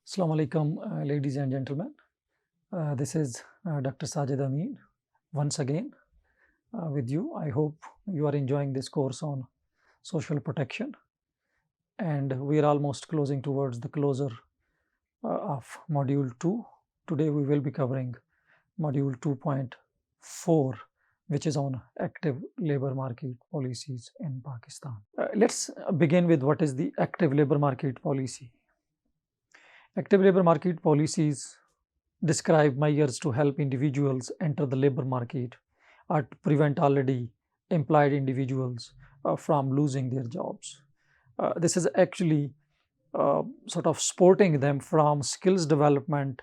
Assalamu alaikum, ladies and gentlemen. This is Dr. Sajid Amin once again with you. I hope you are enjoying this course on social protection, and we are almost closing towards the closer of module 2. Today we will be covering module 2.4, which is on active labor market policies in Pakistan. Let's begin with what is the active labor market policy. Active labor market policies describe measures to help individuals enter the labor market or to prevent already employed individuals from losing their jobs. This is actually sort of supporting them from skills development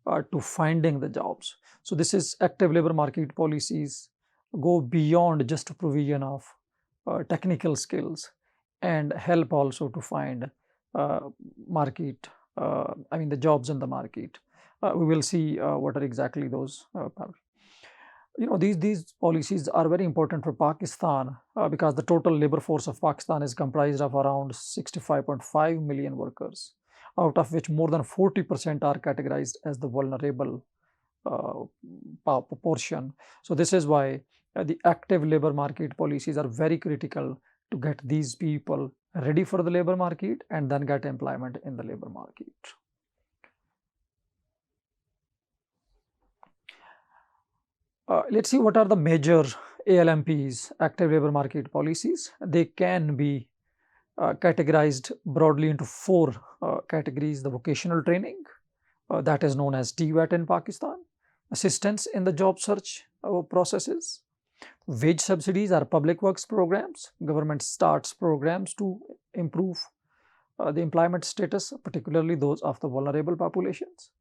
to finding the jobs. So this is active labor market policies go beyond just provision of technical skills and help also to find market, the jobs in the market. We will see what are exactly those. These policies are very important for Pakistan because the total labor force of Pakistan is comprised of around 65.5 million workers, out of which more than 40% are categorized as the vulnerable portion. So this is why the active labor market policies are very critical to get these people ready for the labor market and then get employment in the labor market. Let's see what are the major ALMPs, active labor market policies. They can be categorized broadly into four categories: the vocational training, that is known as TVET in Pakistan, assistance in the job search processes, wage subsidies are public works programs. Government starts programs to improve the employment status, particularly those of the vulnerable populations.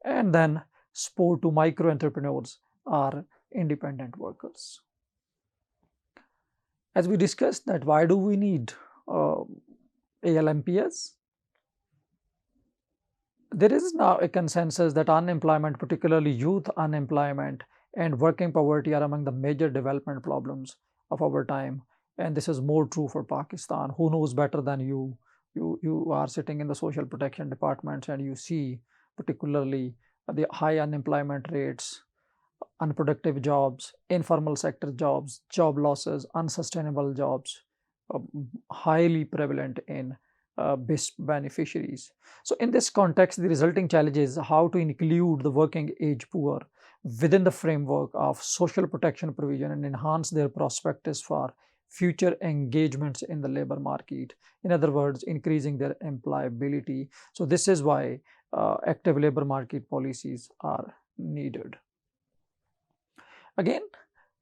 And then support to micro entrepreneurs are independent workers. As we discussed that why do we need ALMPS? There is now a consensus that unemployment, particularly youth unemployment and working poverty, are among the major development problems of our time. And this is more true for Pakistan. Who knows better than you? You are sitting in the social protection departments and you see particularly the high unemployment rates, unproductive jobs, informal sector jobs, job losses, unsustainable jobs, highly prevalent in BISP beneficiaries. So in this context, the resulting challenge is how to include the working age poor within the framework of social protection provision and enhance their prospectus for future engagements in the labor market. In other words, increasing their employability. So this is why active labor market policies are needed. Again,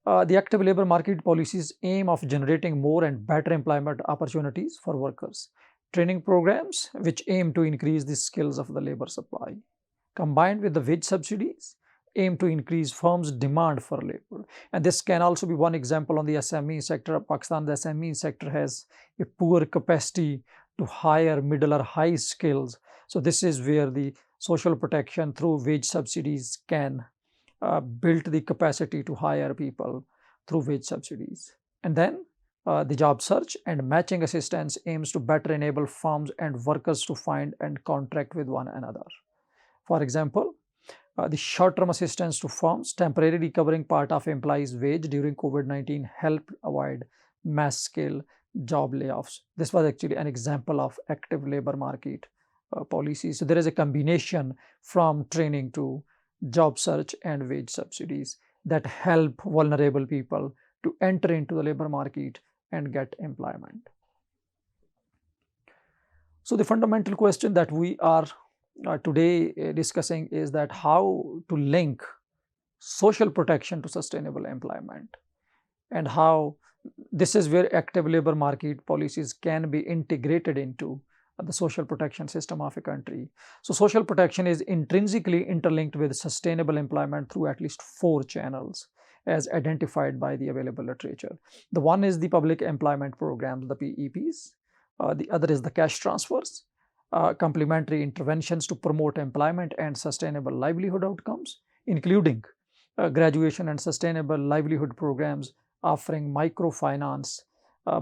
the active labor market policies aim of generating more and better employment opportunities for workers. Training programs which aim to increase the skills of the labor supply, combined with the wage subsidies, aim to increase firms' demand for labor. And this can also be one example on the SME sector of Pakistan. The SME sector has a poor capacity to hire middle or high skills. So this is where the social protection through wage subsidies can build the capacity to hire people through wage subsidies. And then the job search and matching assistance aims to better enable firms and workers to find and contract with one another. For example, the short-term assistance to firms temporarily covering part of employees' wage during COVID-19 helped avoid mass-scale job layoffs. This was actually an example of active labor market policy. So there is a combination from training to job search and wage subsidies that help vulnerable people to enter into the labor market and get employment. So the fundamental question that we are today discussing is that how to link social protection to sustainable employment, and how this is where active labor market policies can be integrated into the social protection system of a country. So social protection is intrinsically interlinked with sustainable employment through at least four channels as identified by the available literature. The one is the public employment programs, the PEPs. The other is the cash transfers, complementary interventions to promote employment and sustainable livelihood outcomes, including graduation and sustainable livelihood programs offering microfinance,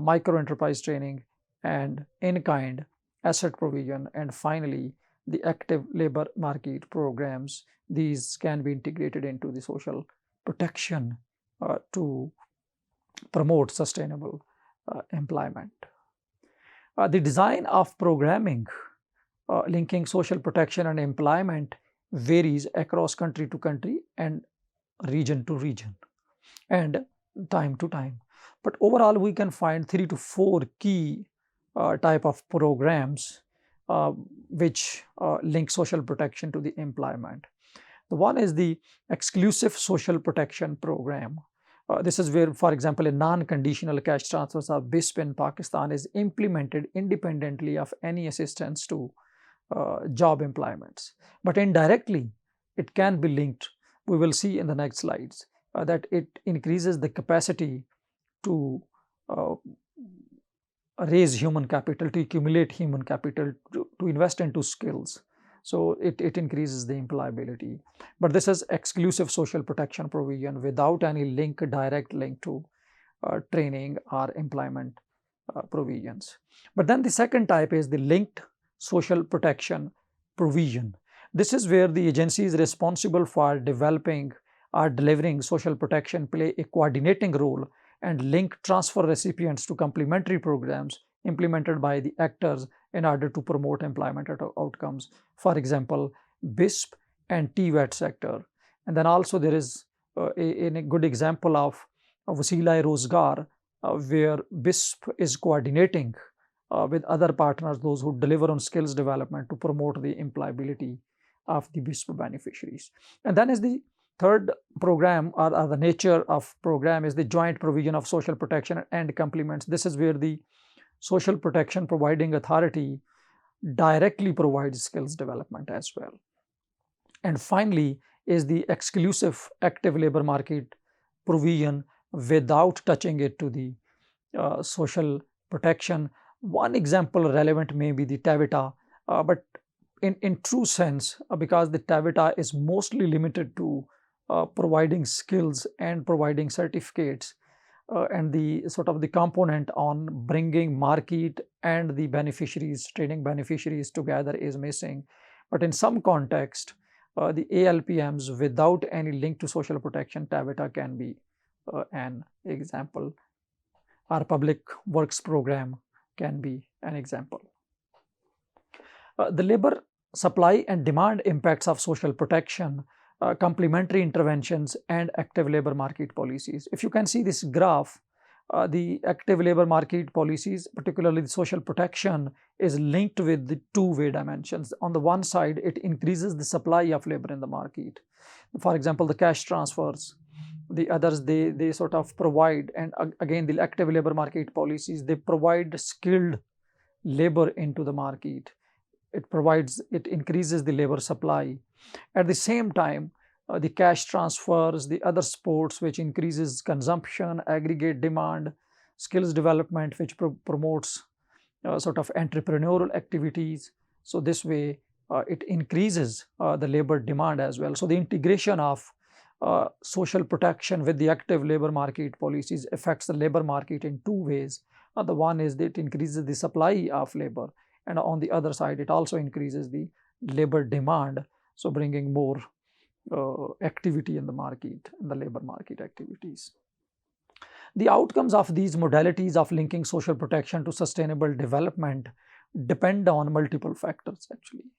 micro enterprise training, and in-kind asset provision, and finally the active labor market programs, these can be integrated into the social protection to promote sustainable employment. The design of programming linking social protection and employment varies across country to country and region to region and time to time. But overall, we can find 3 to 4 key type of programs which link social protection to the employment. The one is the exclusive social protection program. This is where, for example, a non-conditional cash transfers of BISP in Pakistan is implemented independently of any assistance to job employments. But indirectly, it can be linked. We will see in the next slides that it increases the capacity to raise human capital, to accumulate human capital, to invest into skills. So it increases the employability. But this is exclusive social protection provision without any direct link to training or employment provisions. But then the second type is the linked social protection provision. This is where the agencies responsible for developing or delivering social protection play a coordinating role and link transfer recipients to complementary programs implemented by the actors in order to promote employment outcomes. For example, BISP and TVET sector. And then also there is a good example of Wasila Rozgar, where BISP is coordinating with other partners, those who deliver on skills development to promote the employability of the BISP beneficiaries. And then is the third program, or the nature of program, is the joint provision of social protection and complements. This is where the social protection providing authority directly provides skills development as well. And finally is the exclusive active labor market provision without touching it to the social protection. One example relevant may be the TAVITA, but in true sense, because the TAVITA is mostly limited to providing skills and providing certificates, and the sort of the component on bringing market and the beneficiaries, training beneficiaries together is missing. But in some context, the ALPMs without any link to social protection, TAVITA can be an example. Our public works program can be an example. The labor supply and demand impacts of social protection, complementary interventions, and active labor market policies. If you can see this graph, the active labor market policies, particularly the social protection, is linked with the two-way dimensions. On the one side, it increases the supply of labor in the market. For example, the cash transfers. The others, they sort of provide, and again, the active labor market policies, they provide skilled labor into the market. It increases the labor supply. At the same time, the cash transfers, the other sports, which increases consumption, aggregate demand, skills development, which promotes sort of entrepreneurial activities. So this way, it increases the labor demand as well. So the integration of social protection with the active labor market policies affects the labor market in two ways. The one is that it increases the supply of labor, and on the other side, it also increases the labor demand, so bringing more activity in the market, in the labor market activities. The outcomes of these modalities of linking social protection to sustainable development depend on multiple factors actually.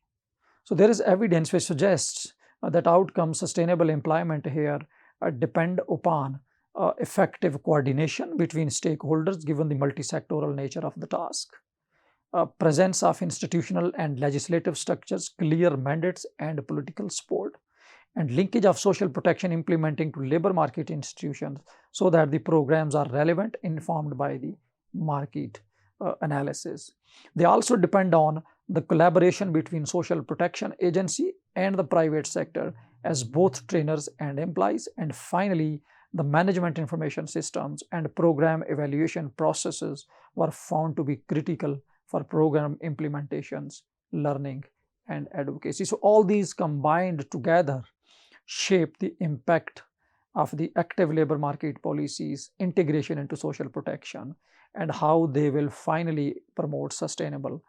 So there is evidence which suggests that outcomes, sustainable employment here depend upon effective coordination between stakeholders given the multi-sectoral nature of the task. Presence of institutional and legislative structures, clear mandates and political support, and linkage of social protection implementing to labor market institutions so that the programs are relevant, informed by the market analysis. They also depend on the collaboration between social protection agency and the private sector as both trainers and employees. And finally, the management information systems and program evaluation processes were found to be critical for program implementations, learning, and advocacy. So all these combined together shape the impact of the active labor market policies, integration into social protection, and how they will finally promote sustainable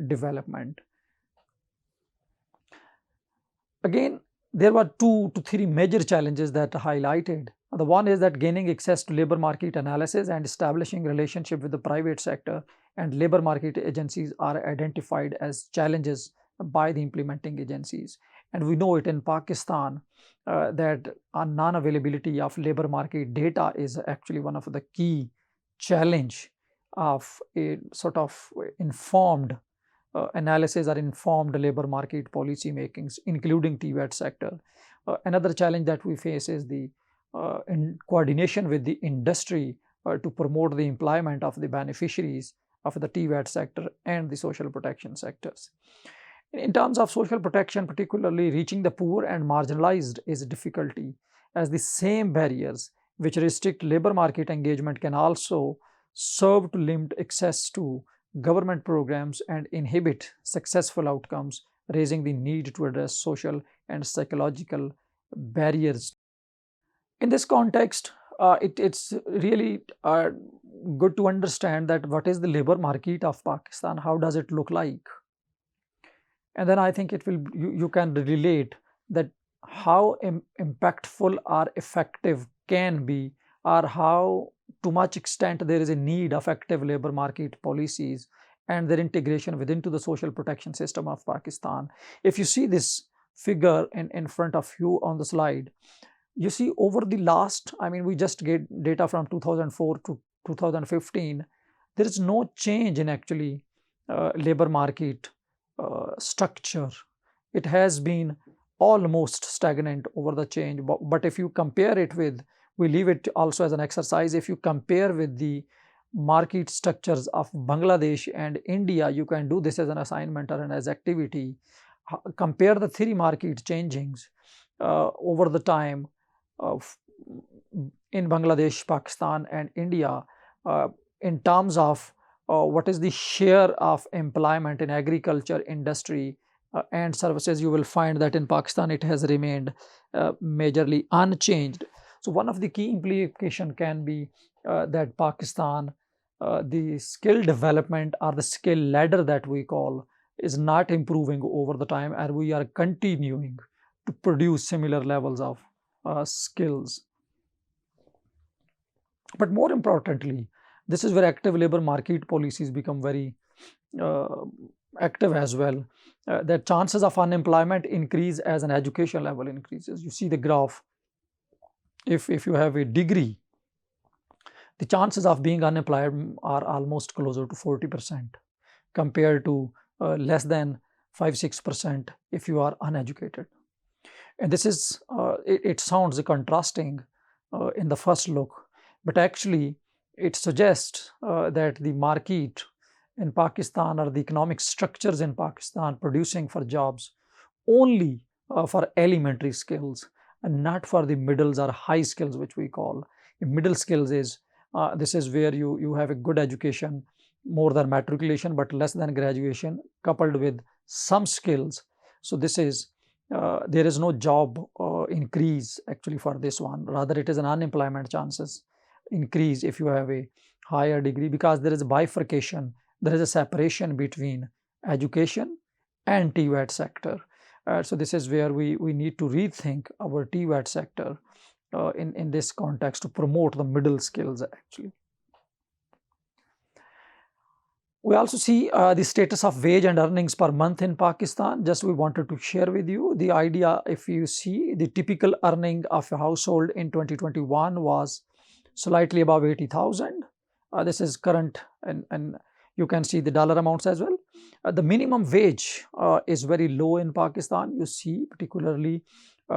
development. Again, there were 2 to 3 major challenges that are highlighted. The one is that gaining access to labor market analysis and establishing relationship with the private sector and labor market agencies are identified as challenges by the implementing agencies. And we know it in Pakistan that a non-availability of labor market data is actually one of the key challenge of a sort of informed analysis or informed labor market policy makings, including TVET sector. Another challenge that we face is the in coordination with the industry to promote the employment of the beneficiaries of the TVET sector and the social protection sectors. In terms of social protection, particularly reaching the poor and marginalized is a difficulty, as the same barriers which restrict labor market engagement can also serve to limit access to government programs and inhibit successful outcomes, raising the need to address social and psychological barriers. In this context, it's really good to understand that what is the labor market of Pakistan, how does it look like? And then I think it will you can relate that how impactful or effective can be, or how to much extent there is a need of active labor market policies and their integration within to the social protection system of Pakistan. If you see this figure in front of you on the slide, you see over the last, I mean, we just get data from 2004 to 2015, there is no change in actually labor market structure. It has been almost stagnant over the change. But if you compare it with, we leave it also as an exercise, if you compare with the market structures of Bangladesh and India, you can do this as an assignment or as activity. Compare the 3 market changings over the time of in Bangladesh, Pakistan, and India in terms of what is the share of employment in agriculture, industry, and services. You will find that in Pakistan it has remained majorly unchanged. So one of the key implication can be that Pakistan, the skill development or the skill ladder that we call, is not improving over the time, and we are continuing to produce similar levels of skills. But more importantly, this is where active labor market policies become very active as well. The chances of unemployment increase as an education level increases. You see the graph. If you have a degree, the chances of being unemployed are almost closer to 40% compared to less than 5-6% if you are uneducated. And this is, it sounds contrasting in the first look, but actually it suggests that the market in Pakistan or the economic structures in Pakistan producing for jobs only for elementary skills and not for the middles or high skills, which we call. Middle skills is, this is where you have a good education, more than matriculation, but less than graduation, coupled with some skills. So this is, there is no job increase actually for this one. Rather, it is an unemployment chances increase if you have a higher degree, because there is a bifurcation, there is a separation between education and TVET sector. So this is where we need to rethink our TVET sector in this context to promote the middle skills actually. We also see the status of wage and earnings per month in Pakistan. Just we wanted to share with you the idea. If you see the typical earning of a household in 2021 was slightly above 80,000. This is current, and you can see the dollar amounts as well. The minimum wage is very low in Pakistan. You see, particularly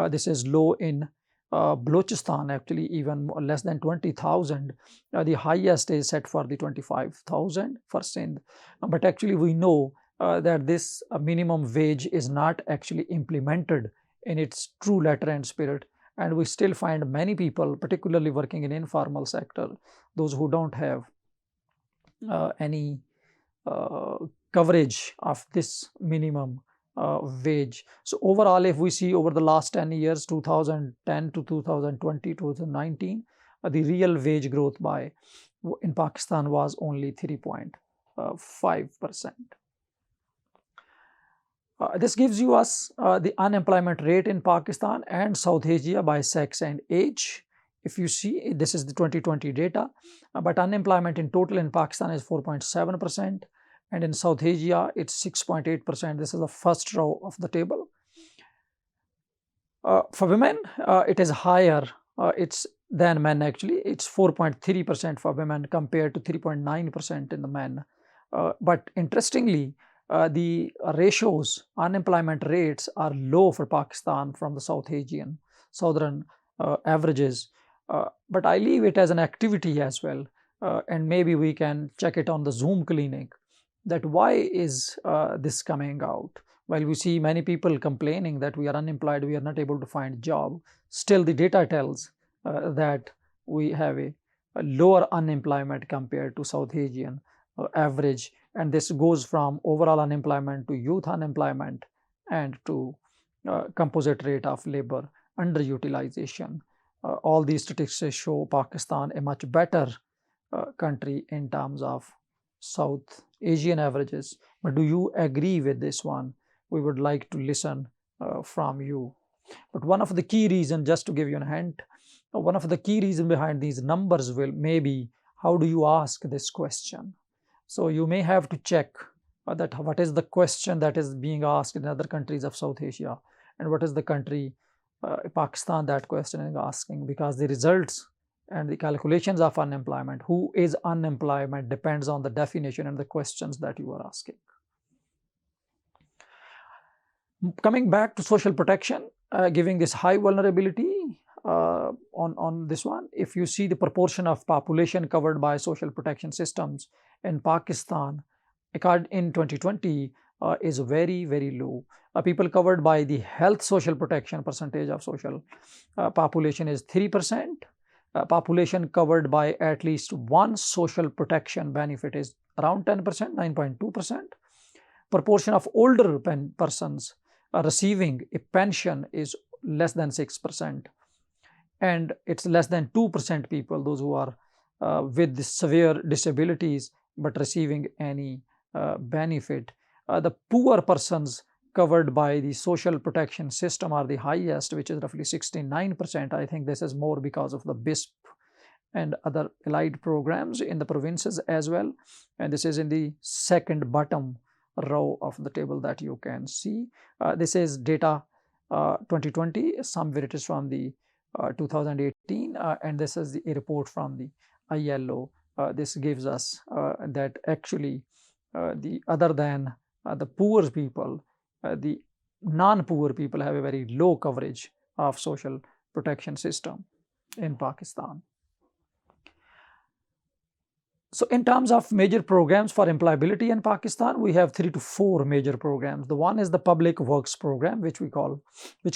this is low in Balochistan, actually even less than 20,000. The highest is set for the 25,000 for Sindh. But actually we know that this minimum wage is not actually implemented in its true letter and spirit. And we still find many people, particularly working in informal sector, those who don't have any coverage of this minimum wage. So overall, if we see over the last 10 years, 2010 to 2020, 2019, the real wage growth in Pakistan was only 3.5%. This gives you us the unemployment rate in Pakistan and South Asia by sex and age. If you see, this is the 2020 data, but unemployment in total in Pakistan is 4.7%, and in South Asia it's 6.8%. This is the first row of the table. For women, it is higher. It's than men actually. It's 4.3% for women compared to 3.9% in the men. But interestingly, the ratios, unemployment rates are low for Pakistan from the South Asian, southern averages. But I leave it as an activity as well. And maybe we can check it on the Zoom clinic, that why is this coming out? While we see many people complaining that we are unemployed, we are not able to find job, still the data tells that we have a lower unemployment compared to South Asian average. And this goes from overall unemployment to youth unemployment and to composite rate of labor underutilization. All these statistics show Pakistan a much better country in terms of South Asian averages. But do you agree with this one? We would like to listen from you. But one of the key reasons, just to give you a hint, one of the key reasons behind these numbers will maybe how do you ask this question? So you may have to check that what is the question that is being asked in other countries of South Asia, and what is the country, Pakistan, that question is asking, because the results and the calculations of unemployment, who is unemployment, depends on the definition and the questions that you are asking. Coming back to social protection, giving this high vulnerability on this one, if you see the proportion of population covered by social protection systems in Pakistan in 2020 is very, very low. People covered by the health social protection percentage of social population is 3%. Population covered by at least one social protection benefit is around 10%, 9.2%. Proportion of older persons receiving a pension is less than 6%. And it's less than 2% people, those who are with severe disabilities but receiving any benefit. The poor persons covered by the social protection system are the highest, which is roughly 69%. I think this is more because of the BISP and other allied programs in the provinces as well. And this is in the second bottom row of the table that you can see. This is data 2020, some of it is from the 2018, and this is a report from the ILO. This gives us that actually the other than the poor people, the non-poor people have a very low coverage of social protection system in Pakistan. So in terms of major programs for employability in Pakistan, we have 3 to 4 major programs. The one is the Public Works Program, which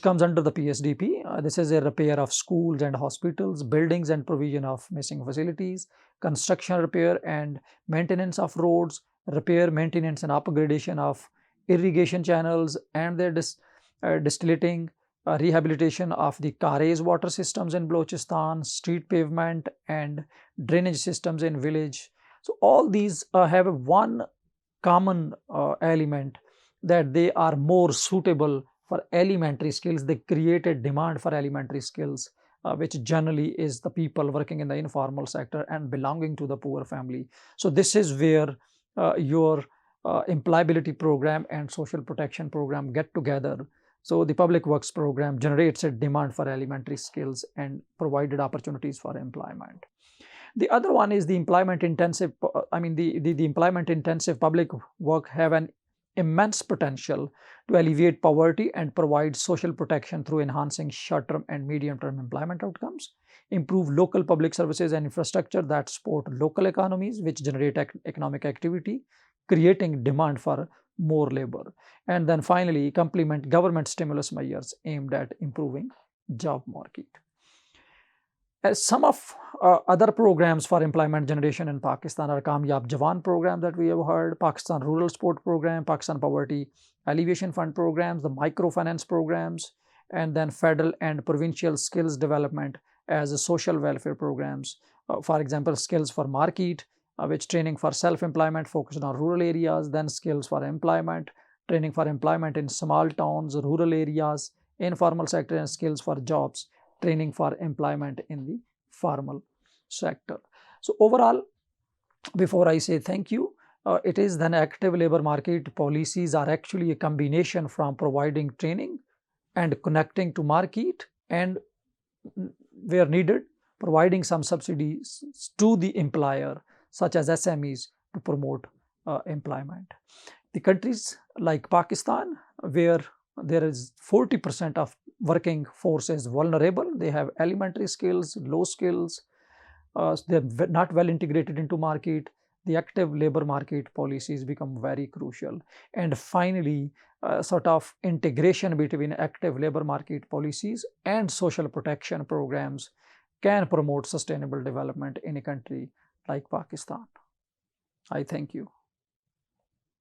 comes under the PSDP. This is a repair of schools and hospitals, buildings and provision of missing facilities, construction, repair and maintenance of roads, repair, maintenance and upgradation of irrigation channels and their distillating, rehabilitation of the Kares water systems in Balochistan, street pavement and drainage systems in village. So all these have one common element, that they are more suitable for elementary skills. They create a demand for elementary skills, which generally is the people working in the informal sector and belonging to the poor family. So this is where your employability program and social protection program get together. So the Public Works Program generates a demand for elementary skills and provided opportunities for employment. The other one is the employment intensive, the employment intensive public work have an immense potential to alleviate poverty and provide social protection through enhancing short-term and medium-term employment outcomes, improve local public services and infrastructure that support local economies, which generate economic activity, creating demand for more labor. And then finally, complement government stimulus measures aimed at improving job market. As some of other programs for employment generation in Pakistan are Kamyab Jawan program that we have heard, Pakistan Rural Sport Program, Pakistan Poverty Alleviation Fund programs, the microfinance programs, and then federal and provincial skills development as social welfare programs. For example, skills for market, which training for self-employment focused on rural areas, then skills for employment, training for employment in small towns, rural areas, informal sector, and skills for jobs, training for employment in the formal sector. So overall, before I say thank you, it is then active labor market policies are actually a combination from providing training and connecting to market, and where needed, providing some subsidies to the employer, such as SMEs, to promote employment. The countries like Pakistan, where there is 40% of working force is vulnerable, they have elementary skills, low skills, they're not well integrated into market, the active labor market policies become very crucial. And finally, sort of integration between active labor market policies and social protection programs can promote sustainable development in a country like Pakistan. I thank you.